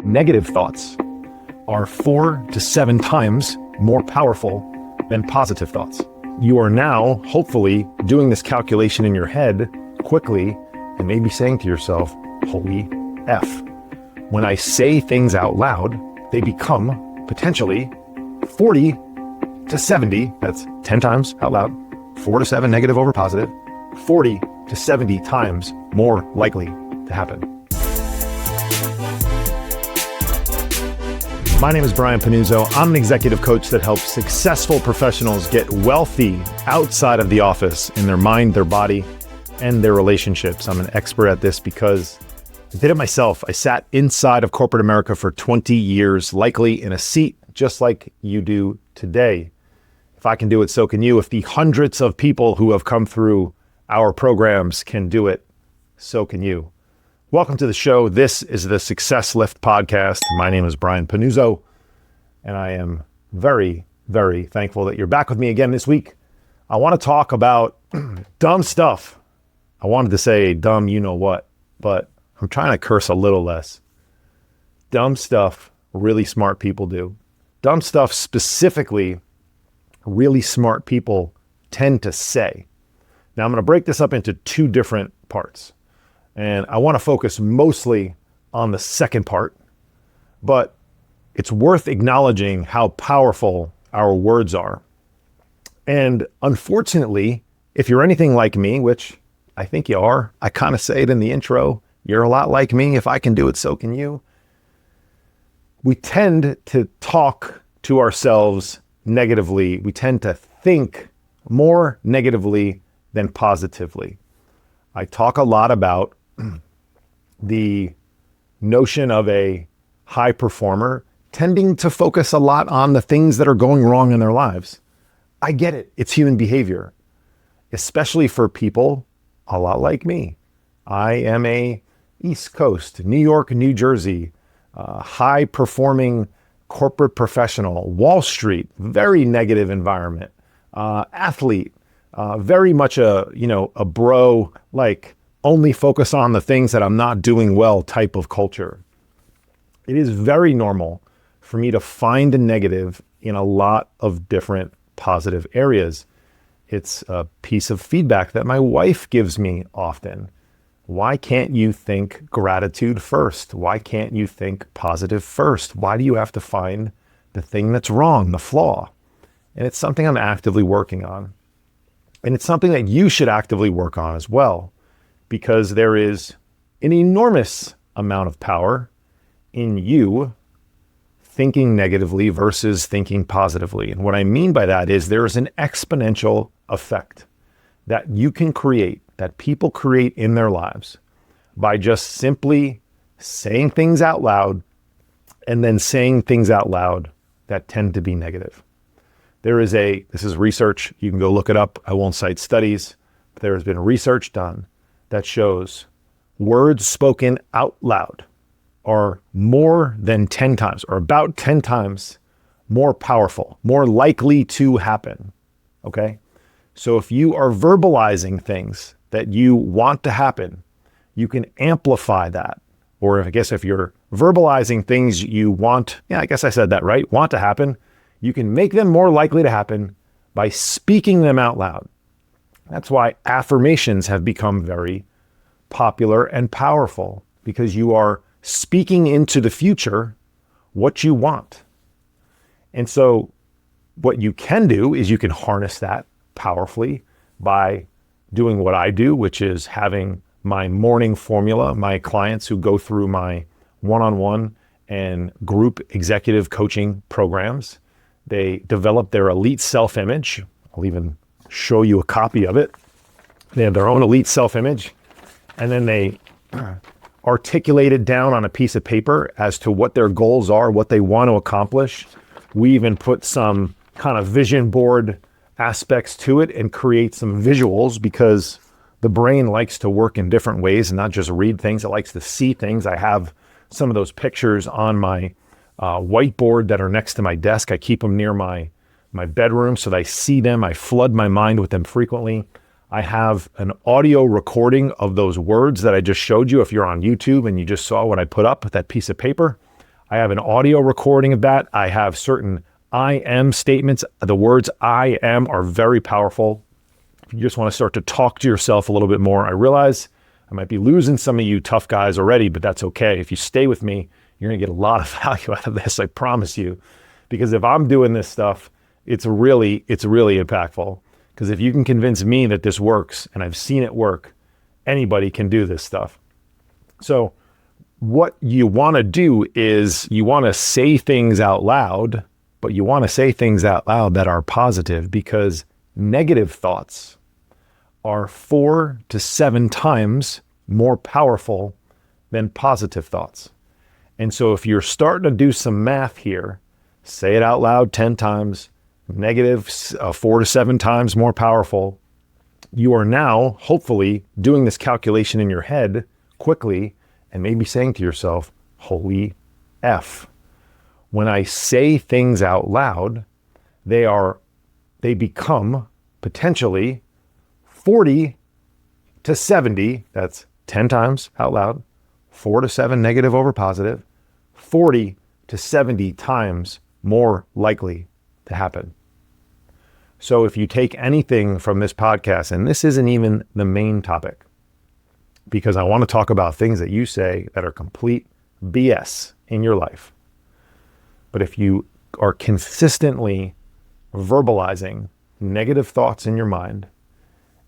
Negative thoughts are 4 to 7 times more powerful than positive thoughts. You are now, hopefully, doing this calculation in your head quickly and maybe saying to yourself, holy F. When I say things out loud, they become potentially 40 to 70, that's 10 times out loud, 4 to 7 negative over positive, 40 to 70 times more likely to happen. My name is Brian Pannuzzo. I'm an executive coach that helps successful professionals get wealthy outside of the office in their mind, their body, and their relationships. I'm an expert at this because I did it myself. I sat inside of corporate America for 20 years, likely in a seat just like you do today. If I can do it, so can you. If the hundreds of people who have come through our programs can do it, so can you. Welcome to the show. This is the Success Lift podcast. My name is Brian Pannuzzo, and I am very, very thankful that you're back with me again this week. I want to talk about dumb stuff. I wanted to say dumb you know what, but I'm trying to curse a little less. Dumb stuff really smart people do. Dumb stuff specifically really smart people tend to say. Now I'm going to break this up into two different parts. And I want to focus mostly on the second part, but it's worth acknowledging how powerful our words are. And unfortunately, if you're anything like me, which I think you are, I kind of say it in the intro, you're a lot like me. If I can do it, so can you. We tend to talk to ourselves negatively. We tend to think more negatively than positively. I talk a lot about the notion of a high performer tending to focus a lot on the things that are going wrong in their lives. I get it. It's human behavior, especially for people a lot like me. I am a East Coast, New York, New Jersey, high performing corporate professional, Wall Street, very negative environment, athlete, very much a bro, like only focus on the things that I'm not doing well type of culture. It is very normal for me to find a negative in a lot of different positive areas. It's a piece of feedback that my wife gives me often. Why can't you think gratitude first? Why can't you think positive first? Why do you have to find the thing that's wrong, the flaw? And it's something I'm actively working on. And it's something that you should actively work on as well, because there is an enormous amount of power in you thinking negatively versus thinking positively. And what I mean by that is there is an exponential effect that you can create, that people create in their lives by just simply saying things out loud and then saying things out loud that tend to be negative. This is research, you can go look it up. I won't cite studies, but there has been research done that shows words spoken out loud are more than 10 times or about 10 times more powerful, more likely to happen. Okay. So if you are verbalizing things that you want to happen, you can amplify that. Or I guess if you're verbalizing things you want, I guess I said that right, want to happen, you can make them more likely to happen by speaking them out loud. That's why affirmations have become very popular and powerful, because you are speaking into the future what you want. And so what you can do is you can harness that powerfully by doing what I do, which is having my morning formula. My clients who go through my one-on-one and group executive coaching programs, they develop their elite self-image. I'll even show you a copy of it. They have their own elite self-image, and then they articulate it down on a piece of paper as to what their goals are, what they want to accomplish. We even put some kind of vision board aspects to it and create some visuals, because the brain likes to work in different ways and not just read things. It likes to see things. I have some of those pictures on my whiteboard that are next to my desk. I keep them near my bedroom so that I see them. I flood my mind with them frequently. I have an audio recording of those words that I just showed you. If you're on YouTube and you just saw what I put up with that piece of paper, I have an audio recording of that. I have certain I am statements. The words I am are very powerful. If you just want to start to talk to yourself a little bit more, I realize I might be losing some of you tough guys already, but that's okay. If you stay with me, you're going to get a lot of value out of this, I promise you. Because if I'm doing this stuff, it's really impactful. Because if you can convince me that this works, and I've seen it work, anybody can do this stuff. So what you want to do is you want to say things out loud, but you want to say things out loud that are positive, because negative thoughts are 4 to 7 times more powerful than positive thoughts. And so if you're starting to do some math here, say it out loud 10 times, negative 4 to 7 times more powerful. You are now hopefully doing this calculation in your head quickly and maybe saying to yourself, holy F. When I say things out loud, they become potentially 40 to 70, that's 10 times out loud, 4 to 7 negative over positive, 40 to 70 times more likely to happen. So if you take anything from this podcast, and this isn't even the main topic, because I want to talk about things that you say that are complete BS in your life. But if you are consistently verbalizing negative thoughts in your mind,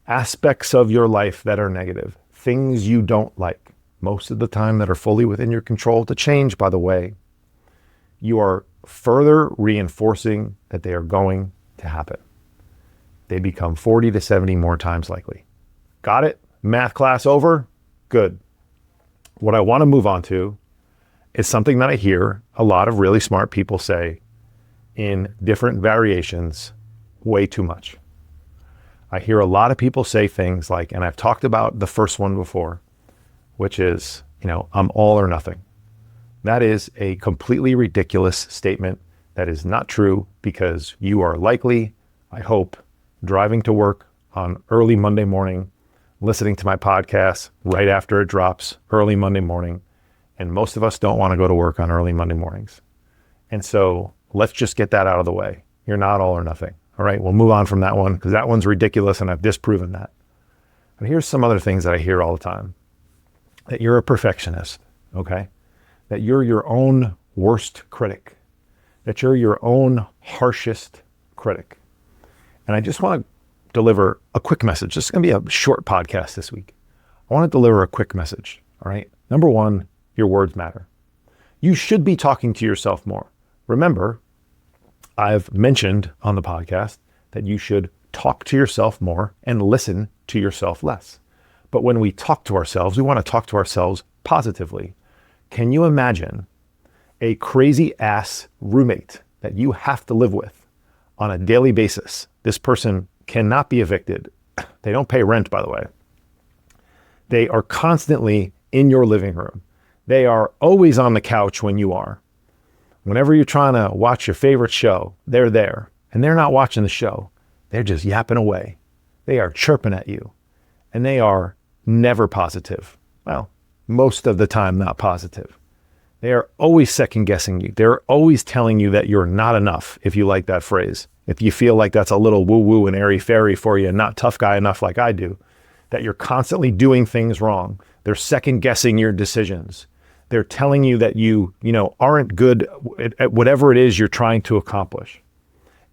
aspects of your life that are negative, things you don't like, most of the time that are fully within your control to change, by the way, you are further reinforcing that they are going to happen. They become 40 to 70 more times likely. Got it? Math class over? Good. What I want to move on to is something that I hear a lot of really smart people say in different variations way too much. I hear a lot of people say things like, and I've talked about the first one before, which is, I'm all or nothing. That is a completely ridiculous statement that is not true, because you are likely, I hope, driving to work on early Monday morning, listening to my podcast right after it drops early Monday morning. And most of us don't want to go to work on early Monday mornings. And so let's just get that out of the way. You're not all or nothing. All right, we'll move on from that one, because that one's ridiculous and I've disproven that. But here's some other things that I hear all the time. That you're a perfectionist, okay? That you're your own worst critic. That you're your own harshest critic. And I just want to deliver a quick message. This is going to be a short podcast this week. I want to deliver a quick message, all right? Number one, your words matter. You should be talking to yourself more. Remember, I've mentioned on the podcast that you should talk to yourself more and listen to yourself less. But when we talk to ourselves, we want to talk to ourselves positively. Can you imagine a crazy ass roommate that you have to live with on a daily basis? This person cannot be evicted. They don't pay rent, by the way. They are constantly in your living room. They are always on the couch when you are. Whenever you're trying to watch your favorite show, they're there. And they're not watching the show. They're just yapping away. They are chirping at you. And they are never positive. Well, most of the time not positive. They are always second guessing you. They're always telling you that you're not enough, if you like that phrase. If you feel like that's a little woo-woo and airy-fairy for you and not tough guy enough like I do, that you're constantly doing things wrong. They're second guessing your decisions. They're telling you that you aren't good at whatever it is you're trying to accomplish.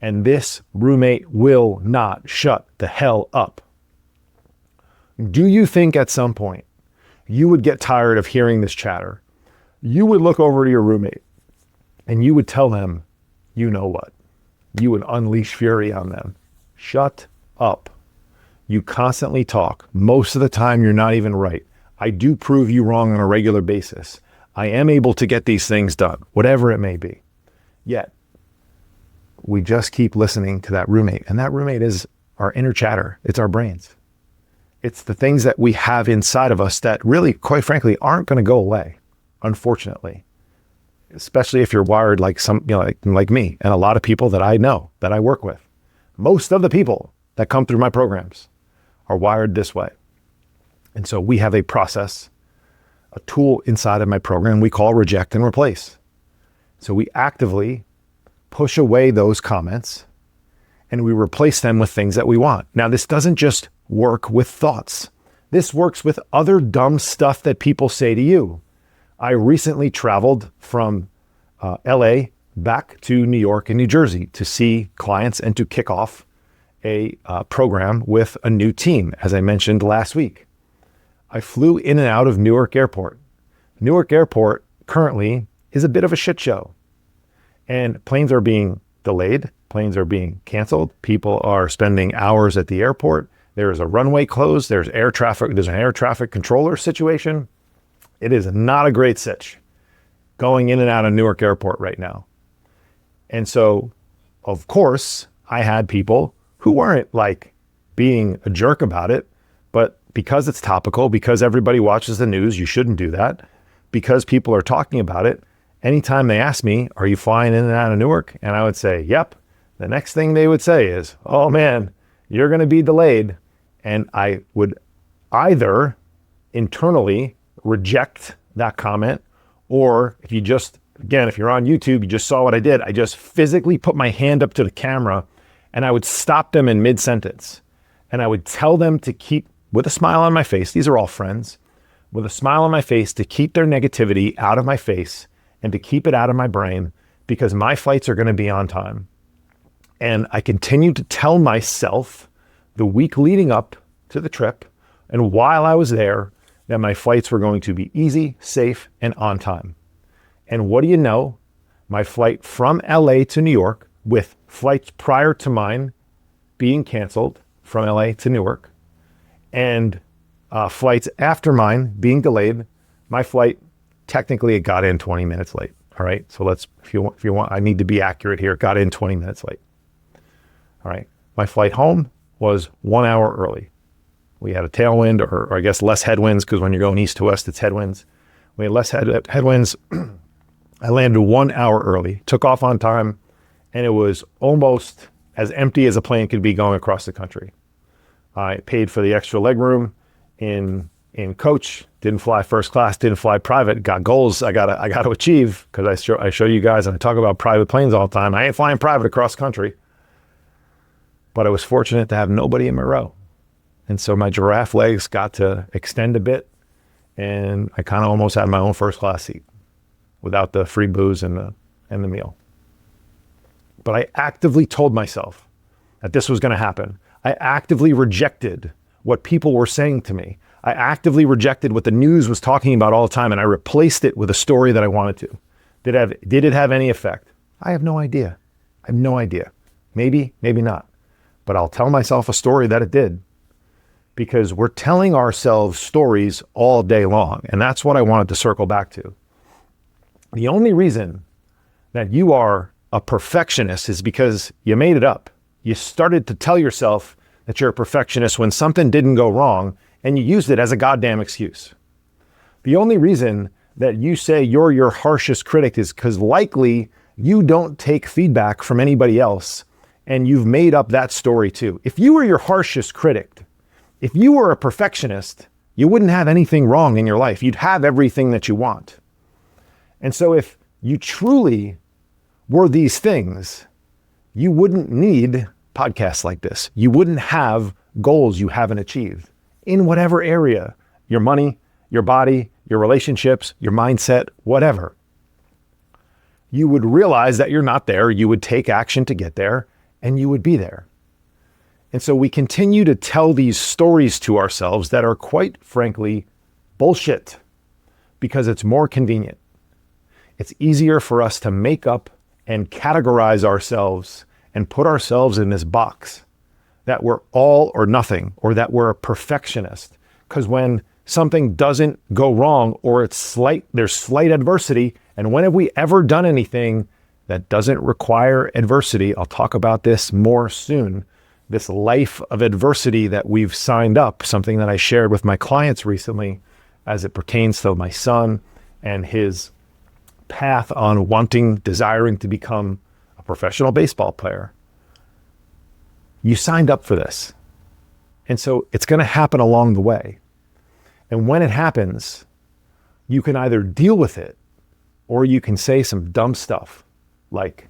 And this roommate will not shut the hell up. Do you think at some point you would get tired of hearing this chatter? You would look over to your roommate and you would tell them, you know what? You would unleash fury on them. Shut up. You constantly talk. Most of the time, you're not even right. I do prove you wrong on a regular basis. I am able to get these things done, whatever it may be. Yet, we just keep listening to that roommate. And that roommate is our inner chatter. It's our brains. It's the things that we have inside of us that really, quite frankly, aren't going to go away, unfortunately. Especially if you're wired like like me and a lot of people that I know, that I work with. Most of the people that come through my programs are wired this way. And so we have a process, a tool inside of my program we call reject and replace. So we actively push away those comments and we replace them with things that we want. Now, this doesn't just work with thoughts. This works with other dumb stuff that people say to you. I recently traveled from LA back to New York and New Jersey to see clients and to kick off a program with a new team, as I mentioned last week. I flew in and out of Newark Airport. Newark Airport currently is a bit of a shit show. And planes are being delayed. Planes are being canceled. People are spending hours at the airport. There's a runway closed. There's air traffic. There's an air traffic controller situation. It is not a great sitch going in and out of Newark Airport right now. And so, of course, I had people who weren't like being a jerk about it, but because it's topical, because everybody watches the news, you shouldn't do that. Because people are talking about it, anytime they ask me, are you flying in and out of Newark? And I would say, yep. The next thing they would say is, oh man, you're going to be delayed. And I would either internally reject that comment, or if you just, again, if you're on YouTube, you just saw what I did. I just physically put my hand up to the camera and I would stop them in mid-sentence. And I would tell them to keep, with a smile on my face, these are all friends, with a smile on my face, to keep their negativity out of my face and to keep it out of my brain, because my flights are going to be on time. And I continued to tell myself the week leading up to the trip and while I was there that my flights were going to be easy, safe, and on time. And what do you know? My flight from LA to New York, with flights prior to mine being canceled from LA to Newark, and flights after mine being delayed, my flight, technically it got in 20 minutes late. All right. So let's, if you want, I need to be accurate here. It got in 20 minutes late. All right. My flight home was 1 hour early. We had a tailwind, or I guess less headwinds, because when you're going east to west, it's headwinds. We had less headwinds. I landed 1 hour early, took off on time, and it was almost as empty as a plane could be going across the country. I paid for the extra leg room in coach, didn't fly first class, didn't fly private, got goals I gotta achieve, because I show you guys and I talk about private planes all the time. I ain't flying private across country, but I was fortunate to have nobody in my row. And so my giraffe legs got to extend a bit, and I kind of almost had my own first class seat without the free booze and the meal. But I actively told myself that this was going to happen. I actively rejected what people were saying to me. I actively rejected what the news was talking about all the time, and I replaced it with a story that I wanted to. Did it have any effect? I have no idea. I have no idea. Maybe, maybe not. But I'll tell myself a story that it did, because we're telling ourselves stories all day long. And that's what I wanted to circle back to. The only reason that you are a perfectionist is because you made it up. You started to tell yourself that you're a perfectionist when something didn't go wrong, and you used it as a goddamn excuse. The only reason that you say you're your harshest critic is because likely you don't take feedback from anybody else, and you've made up that story too. If you were your harshest critic, if you were a perfectionist, you wouldn't have anything wrong in your life. You'd have everything that you want. And so if you truly were these things, you wouldn't need podcasts like this. You wouldn't have goals you haven't achieved in whatever area, your money, your body, your relationships, your mindset, whatever. You would realize that you're not there. You would take action to get there, and you would be there. And so we continue to tell these stories to ourselves that are, quite frankly, bullshit, because it's more convenient. It's easier for us to make up and categorize ourselves and put ourselves in this box that we're all or nothing, or that we're a perfectionist. Because when something doesn't go wrong, or there's slight adversity, and when have we ever done anything that doesn't require adversity? I'll talk about this more soon. This life of adversity that we've signed up, something that I shared with my clients recently as it pertains to my son and his path on desiring to become a professional baseball player. You signed up for this. And so it's going to happen along the way. And when it happens, you can either deal with it Or you can say some dumb stuff like,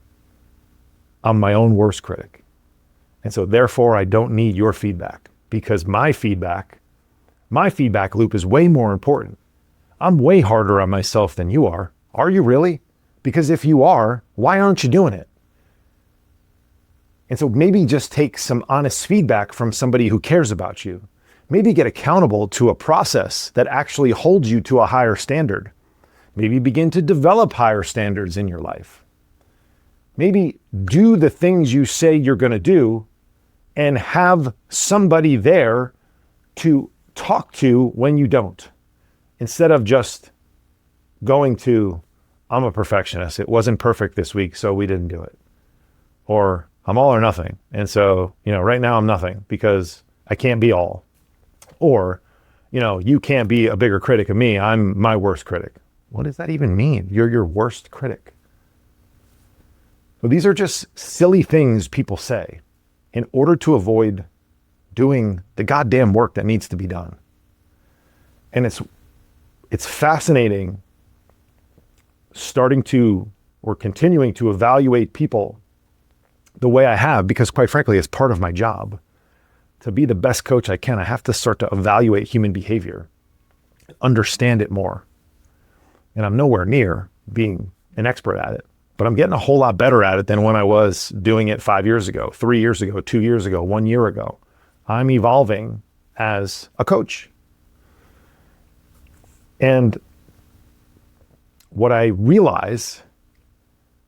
I'm my own worst critic. And so therefore I don't need your feedback, because my feedback loop is way more important. I'm way harder on myself than you are. Are you really? Because if you are, why aren't you doing it? And so maybe just take some honest feedback from somebody who cares about you. Maybe get accountable to a process that actually holds you to a higher standard. Maybe begin to develop higher standards in your life. Maybe do the things you say you're going to do and have somebody there to talk to when you don't. Instead of just going to, I'm a perfectionist. It wasn't perfect this week, so we didn't do it. Or I'm all or nothing. And so, right now I'm nothing because I can't be all. Or, you can't be a bigger critic of me. I'm my worst critic. What does that even mean? You're your worst critic. So these are just silly things people say in order to avoid doing the goddamn work that needs to be done. And it's fascinating continuing to evaluate people the way I have, because quite frankly, it's part of my job. To be the best coach I can, I have to start to evaluate human behavior, understand it more. And I'm nowhere near being an expert at it, but I'm getting a whole lot better at it than when I was doing it 5 years ago, 3 years ago, 2 years ago, 1 year ago. I'm evolving as a coach. And what I realize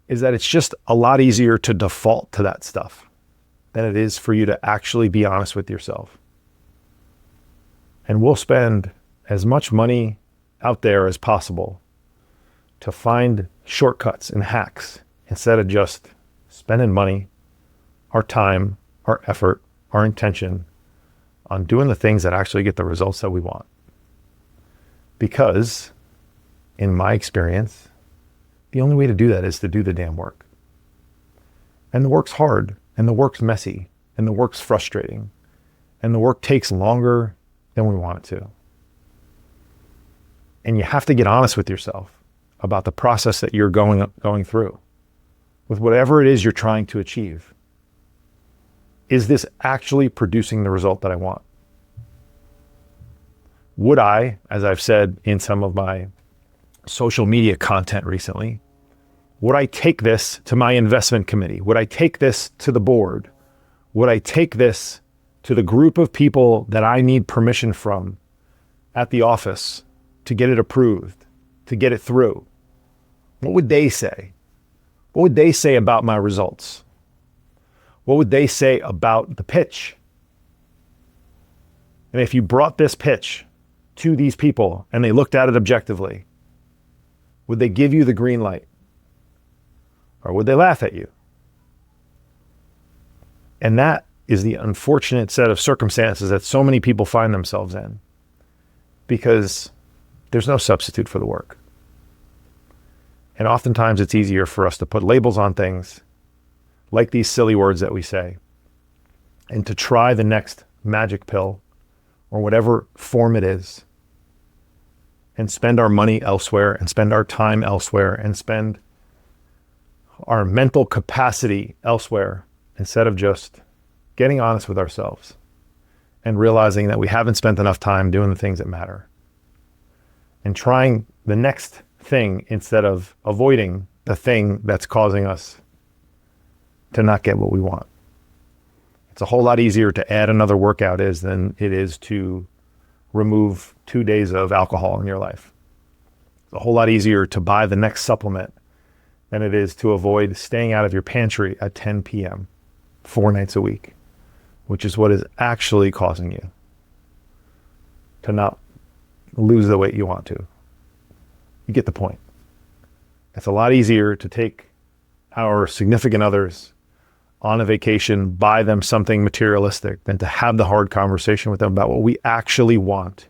is that it's just a lot easier to default to that stuff than it is for you to actually be honest with yourself. And we'll spend as much money out there as possible to find shortcuts and hacks instead of just spending money, our time, our effort, our intention on doing the things that actually get the results that we want. Because in my experience, the only way to do that is to do the damn work. And the work's hard, and the work's messy, and the work's frustrating, and the work takes longer than we want it to. And you have to get honest with yourself about the process that you're going through with whatever it is you're trying to achieve. Is this actually producing the result that I want? Would I, as I've said in some of my social media content recently, would I take this to my investment committee? Would I take this to the board? Would I take this to the group of people that I need permission from at the office to get it approved, to get it through? What would they say? What would they say about my results? What would they say about the pitch? And if you brought this pitch to these people and they looked at it objectively, would they give you the green light? Or would they laugh at you? And that is the unfortunate set of circumstances that so many people find themselves in, because there's no substitute for the work. And oftentimes it's easier for us to put labels on things, like these silly words that we say, and to try the next magic pill or whatever form it is, and spend our money elsewhere, and spend our time elsewhere, and spend our mental capacity elsewhere, instead of just getting honest with ourselves and realizing that we haven't spent enough time doing the things that matter, and trying the next thing instead of avoiding the thing that's causing us to not get what we want. It's a whole lot easier to add another workout than it is to remove 2 days of alcohol in your life. It's a whole lot easier to buy the next supplement than it is to avoid staying out of your pantry at 10 p.m. 4 nights a week, which is what is actually causing you to not lose the weight you want to. You get the point. It's a lot easier to take our significant others on a vacation, buy them something materialistic, than to have the hard conversation with them about what we actually want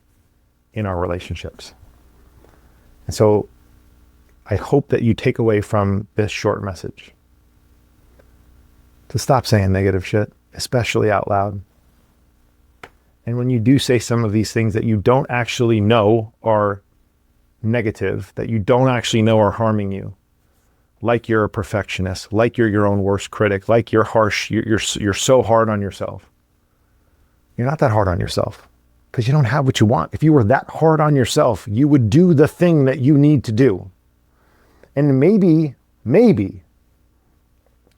in our relationships. And so I hope that you take away from this short message to stop saying negative shit, especially out loud. And when you do say some of these things that you don't actually know are negative that you don't actually know are harming you, like you're a perfectionist, like you're your own worst critic, like you're harsh, you're so hard on yourself. You're not that hard on yourself because you don't have what you want. If you were that hard on yourself, you would do the thing that you need to do. And maybe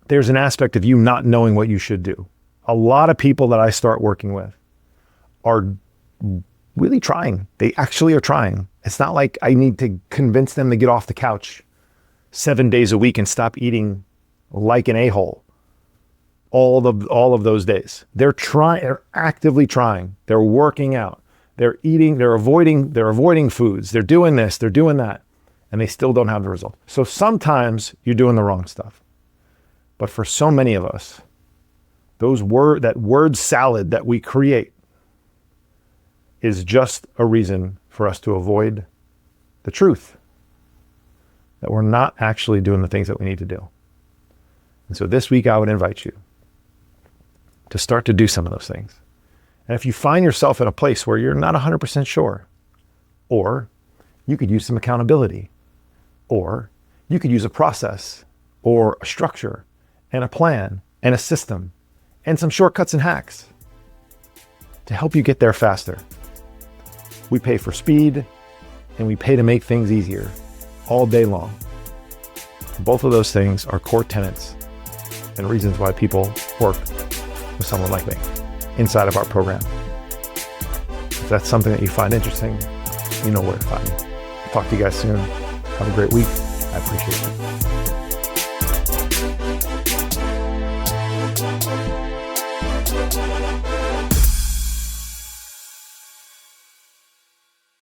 there's an aspect of you not knowing what you should do. A lot of people that I start working with are really trying. They actually are trying. It's not like I need to convince them to get off the couch 7 days a week and stop eating like an a-hole all of those days. They're actively trying. They're working out. They're eating, they're avoiding foods. They're doing this, they're doing that, and they still don't have the result. So sometimes you're doing the wrong stuff. But for so many of us, that word salad that we create is just a reason for us to avoid the truth, that we're not actually doing the things that we need to do. And so this week I would invite you to start to do some of those things. And if you find yourself at a place where you're not 100% sure, or you could use some accountability, or you could use a process or a structure and a plan and a system and some shortcuts and hacks to help you get there faster. We pay for speed and we pay to make things easier all day long. Both of those things are core tenets and reasons why people work with someone like me inside of our program. If that's something that you find interesting, you know where to find me. I'll talk to you guys soon. Have a great week. I appreciate you.